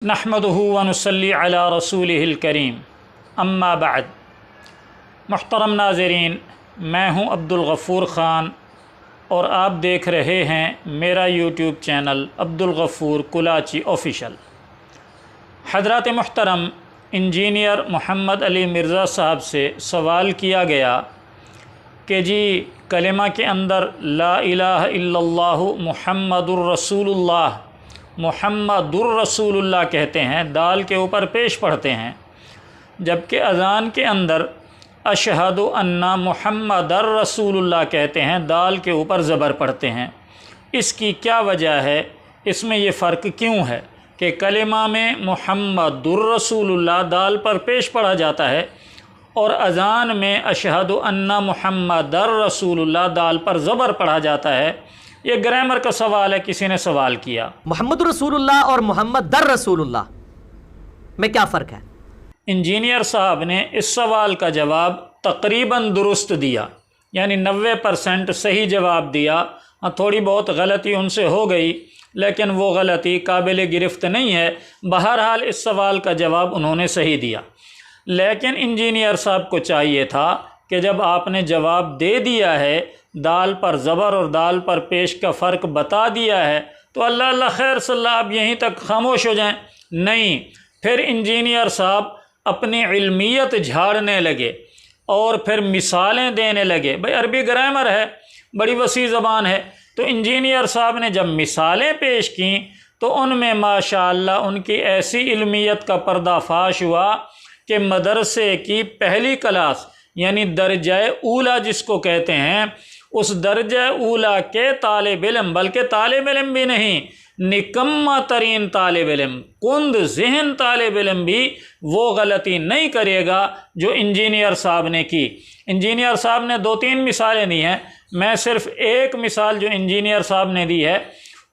نحمدہ ونصلی علی رسولہ الکریم اما بعد۔ محترم ناظرین، میں ہوں عبدالغفور خان اور آپ دیکھ رہے ہیں میرا YouTube channel Abdul Ghafoor Kalachi official. حضرات محترم انجینئر محمد علی مرزا صاحب سے سوال کیا گیا کہ جی کلمہ کے اندر لا الہ الا اللہ محمد الرسول اللہ، محمد الرسول اللہ کہتے ہیں، دال کے اوپر پیش پڑھتے ہیں، جبکہ اذان کے اندر اشہد ان محمد الرسول اللہ کہتے ہیں، دال کے اوپر زبر پڑھتے ہیں۔ اس کی کیا وجہ ہے؟ اس میں یہ فرق کیوں ہے کہ کلمہ میں محمد الرسول اللہ دال پر پیش پڑھا جاتا ہے اور اذان میں اشہد ان محمد الرسول اللہ دال پر زبر پڑھا جاتا ہے؟ یہ گرامر کا سوال ہے، کسی نے سوال کیا۔ محمد رسول اللہ اور محمد در رسول اللہ میں کیا فرق ہے؟ انجینئر صاحب نے اس سوال کا جواب تقریباً درست دیا، یعنی 90% صحیح جواب دیا۔ تھوڑی بہت غلطی ان سے ہو گئی لیکن وہ غلطی قابل گرفت نہیں ہے۔ بہرحال اس سوال کا جواب انہوں نے صحیح دیا، لیکن انجینئر صاحب کو چاہیے تھا کہ جب آپ نے جواب دے دیا ہے، دال پر زبر اور دال پر پیش کا فرق بتا دیا ہے، تو اللہ خیر صلی اللہ آپ یہیں تک خاموش ہو جائیں؟ نہیں، پھر انجینئر صاحب اپنی علمیت جھاڑنے لگے اور پھر مثالیں دینے لگے۔ بھئی عربی گرامر ہے، بڑی وسیع زبان ہے، تو انجینئر صاحب نے جب مثالیں پیش کیں تو ان میں ماشاءاللہ ان کی ایسی علمیت کا پردہ فاش ہوا کہ مدرسے کی پہلی کلاس، یعنی درجہ اولا جس کو کہتے ہیں، اس درجہ اولا کے طالب علم، بلکہ طالب علم بھی نہیں، نکمہ ترین طالب علم، کند ذہن طالب علم بھی وہ غلطی نہیں کرے گا جو انجینئر صاحب نے کی۔ انجینئر صاحب نے 2-3 مثالیں دی ہیں، میں صرف ایک مثال جو انجینئر صاحب نے دی ہے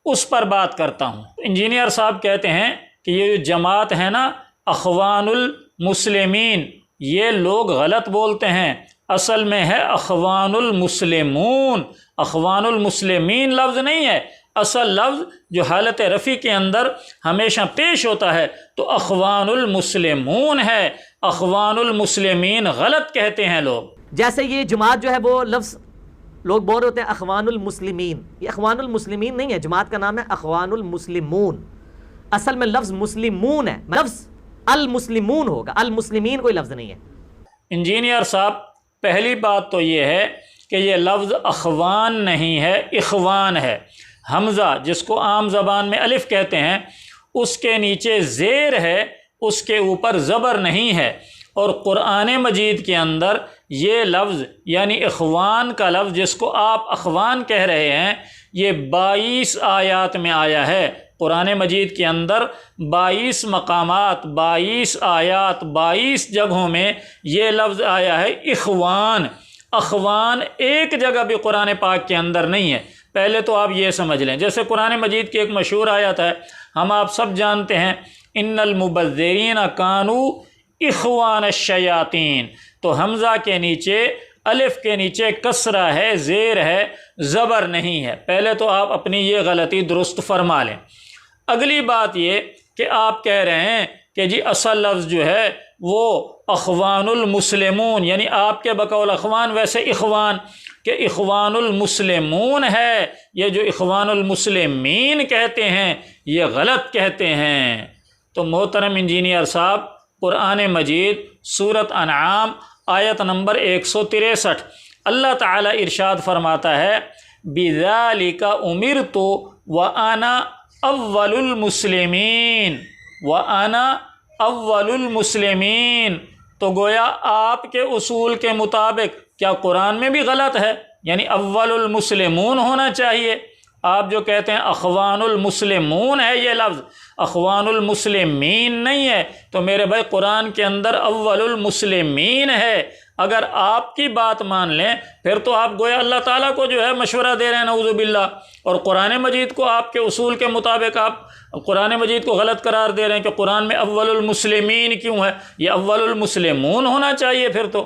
اس پر بات کرتا ہوں۔ انجینئر صاحب کہتے ہیں کہ یہ جو جماعت ہے نا اخوان المسلمین، یہ لوگ غلط بولتے ہیں، اصل میں ہے اخوان المسلمون، اخوان المسلمین لفظ نہیں ہے، اصل لفظ جو حالت رفع کے اندر ہمیشہ پیش ہوتا ہے تو اخوان المسلمون ہے، اخوان المسلمین غلط کہتے ہیں لوگ۔ جیسے یہ جماعت جو ہے وہ لفظ لوگ بول رہے ہوتے ہیں اخوان المسلمین، یہ اخوان المسلمین نہیں ہے، جماعت کا نام ہے اخوان المسلمون، اصل میں لفظ مسلمون ہے، لفظ المسلمون ہوگا، المسلمین کوئی لفظ نہیں ہے۔ انجینئر صاحب پہلی بات تو یہ ہے کہ یہ لفظ اخوان نہیں ہے، اخوان ہے۔ حمزہ جس کو عام زبان میں الف کہتے ہیں، اس کے نیچے زیر ہے، اس کے اوپر زبر نہیں ہے، اور قرآن مجید کے اندر یہ لفظ یعنی اخوان کا لفظ جس کو آپ اخوان کہہ رہے ہیں، یہ 22 آیات میں آیا ہے۔ قرآن مجید کے اندر 22 مقامات، 22 آیات، 22 جگہوں میں یہ لفظ آیا ہے اخوان۔ اخوان ایک جگہ بھی قرآن پاک کے اندر نہیں ہے، پہلے تو آپ یہ سمجھ لیں۔ جیسے قرآن مجید کی ایک مشہور آیت ہے، ہم آپ سب جانتے ہیں، ان المبذرین کانوا اخوان الشیاطین، تو حمزہ کے نیچے الف کے نیچے کسرہ ہے، زیر ہے، زبر نہیں ہے۔ پہلے تو آپ اپنی یہ غلطی درست فرما لیں۔ اگلی بات یہ کہ آپ کہہ رہے ہیں کہ جی اصل لفظ جو ہے وہ اخوان المسلمون، یعنی آپ کے بقول اخوان ویسے اخوان، کہ اخوان المسلمون ہے، یہ جو اخوان المسلمین کہتے ہیں یہ غلط کہتے ہیں۔ تو محترم انجینئر صاحب، قرآن مجید سورۃ انعام آیت نمبر 163 اللہ تعالیٰ ارشاد فرماتا ہے بِذَلِكَ أُمِرْتُ وَأَنَا اول المسلمین، وَأَنَا اول المسلمین، تو گویا آپ کے اصول کے مطابق کیا قرآن میں بھی غلط ہے؟ یعنی اول المسلمون ہونا چاہیے۔ آپ جو کہتے ہیں اخوان المسلمون ہے یہ لفظ، اخوان المسلمین نہیں ہے، تو میرے بھائی قرآن کے اندر اول المسلمین ہے۔ اگر آپ کی بات مان لیں پھر تو آپ گویا اللہ تعالیٰ کو جو ہے مشورہ دے رہے ہیں نعوذ باللہ، اور قرآن مجید کو آپ کے اصول کے مطابق آپ قرآن مجید کو غلط قرار دے رہے ہیں کہ قرآن میں اول المسلمین کیوں ہے؟ یہ اول المسلمون ہونا چاہیے پھر تو۔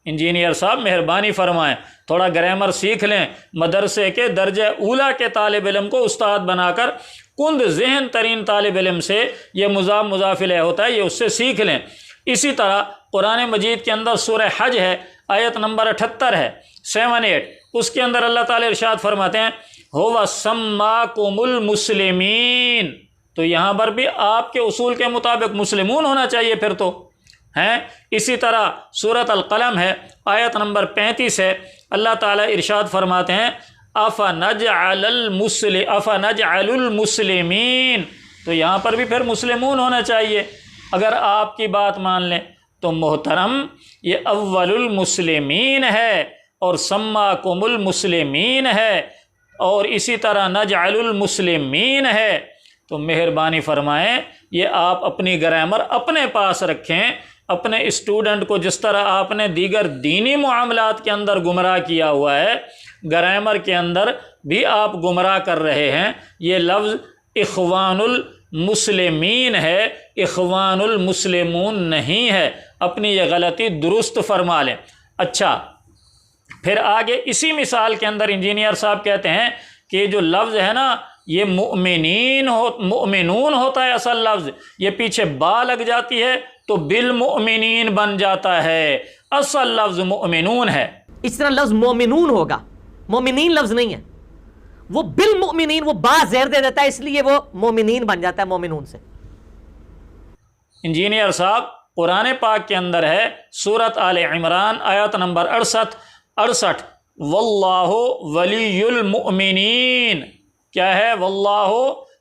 انجینئر صاحب مہربانی فرمائیں، تھوڑا گرامر سیکھ لیں، مدرسے کے درجہ اولا کے طالب علم کو استاد بنا کر کند ذہن ترین طالب علم سے یہ مضاف مضاف الیہ ہوتا ہے، یہ اس سے سیکھ لیں۔ اسی طرح قرآن مجید کے اندر سورہ حج ہے، آیت نمبر 78 ہے 78، اس کے اندر اللہ تعالی ارشاد فرماتے ہیں هو سماکم المسلمین، تو یہاں پر بھی آپ کے اصول کے مطابق مسلمون ہونا چاہیے پھر تو ہیں۔ اسی طرح سورۃ القلم ہے، آیت نمبر 35 ہے، اللہ تعالیٰ ارشاد فرماتے ہیں افنجعل المسلمین، تو یہاں پر بھی پھر مسلمون ہونا چاہیے اگر آپ کی بات مان لیں تو۔ محترم یہ اول المسلمین ہے اور سماکم المسلمین ہے، اور اسی طرح نجعل المسلمین ہے، تو مہربانی فرمائیں یہ آپ اپنی گرامر اپنے پاس رکھیں۔ اپنے اسٹوڈنٹ کو جس طرح آپ نے دیگر دینی معاملات کے اندر گمراہ کیا ہوا ہے، گرامر کے اندر بھی آپ گمراہ کر رہے ہیں۔ یہ لفظ اخوان المسلمین ہے، اخوان المسلمون نہیں ہے، اپنی یہ غلطی درست فرما لیں۔ اچھا، پھر آگے اسی مثال کے اندر انجینئر صاحب کہتے ہیں کہ یہ جو لفظ ہے نا یہ مؤمنون ہوتا ہے اصل لفظ، یہ پیچھے با لگ جاتی ہے تو بالمؤمنین بن جاتا ہے، اصل لفظ مؤمنون ہے۔ اس طرح لفظ مومنون ہوگا، مومنین لفظ نہیں ہے، وہ بالمؤمنین، وہ با زیر دے دیتا ہے اس لیے وہ مومنین بن جاتا ہے مومنون سے۔ انجینئر صاحب قرآن پاک کے اندر ہے سورۃ آل عمران آیت نمبر 68 واللہ ولی المؤمنین، کیا ہے؟ واللہ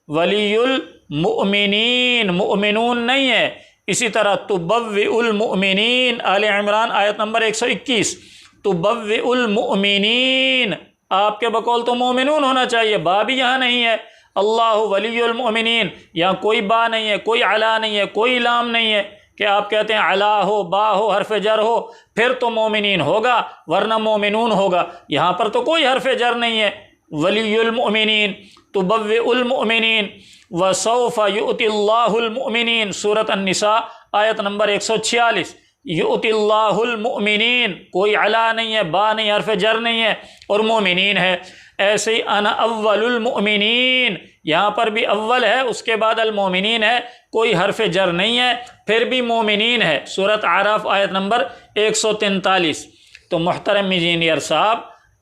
ولی المؤمنین، مؤمنون نہیں ہے۔ اسی طرح تبوئ المؤمنین، آل عمران آیت نمبر 121 تبوئ المؤمنین، آپ کے بقول تو مومنون ہونا چاہیے، با بھی یہاں نہیں ہے۔ اللہ ولی المؤمنین، یہاں کوئی با نہیں ہے، کوئی علا نہیں ہے، کوئی لام نہیں ہے کہ آپ کہتے ہیں علا ہو، با ہو، حرف جر ہو پھر تو مومنین ہوگا ورنہ مومنون ہوگا، یہاں پر تو کوئی حرف جر نہیں ہے۔ ولی المؤمنین، تبوئ المؤمنین، وسوف یؤتی اللہ المؤمنین، سورۃ النساء آیت نمبر 146 یؤتی اللہ المؤمنین، کوئی علا نہیں ہے، با نہیں، حرف جر نہیں ہے، اور مومنین ہے۔ ایسے ہی انا اول المؤمنین، یہاں پر بھی اول ہے، اس کے بعد المؤمنین ہے، کوئی حرف جر نہیں ہے، پھر بھی مومنین ہے، سورۃ اعراف آیت نمبر 143۔ تو محترم انجینئر صاحب،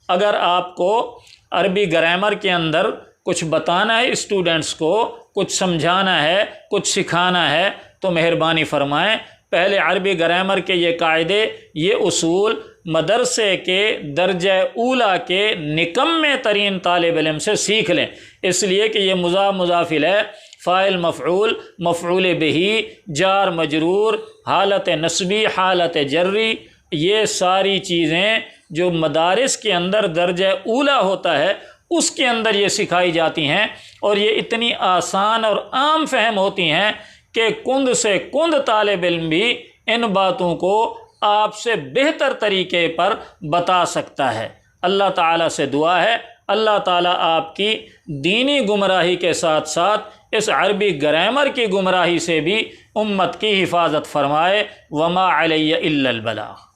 اگر آپ کو عربی گرامر کے اندر کچھ بتانا ہے اسٹوڈنٹس کو، کچھ سمجھانا ہے، کچھ سکھانا ہے، تو مہربانی فرمائیں پہلے عربی گرامر کے یہ قاعدے، یہ اصول مدرسے کے درجہ اولا کے نکمے ترین طالب علم سے سیکھ لیں، اس لیے کہ یہ مضاف مضاف الیہ، فاعل مفعول، مفعول بہ، جار مجرور، حالت نصبی، حالت جری، یہ ساری چیزیں جو مدارس کے اندر درجہ اولا ہوتا ہے اس کے اندر یہ سکھائی جاتی ہیں، اور یہ اتنی آسان اور عام فہم ہوتی ہیں کہ کند سے کند طالب علم بھی ان باتوں کو آپ سے بہتر طریقے پر بتا سکتا ہے۔ اللہ تعالیٰ سے دعا ہے اللہ تعالیٰ آپ کی دینی گمراہی کے ساتھ ساتھ اس عربی گرامر کی گمراہی سے بھی امت کی حفاظت فرمائے۔ وما علی الا البلاغ۔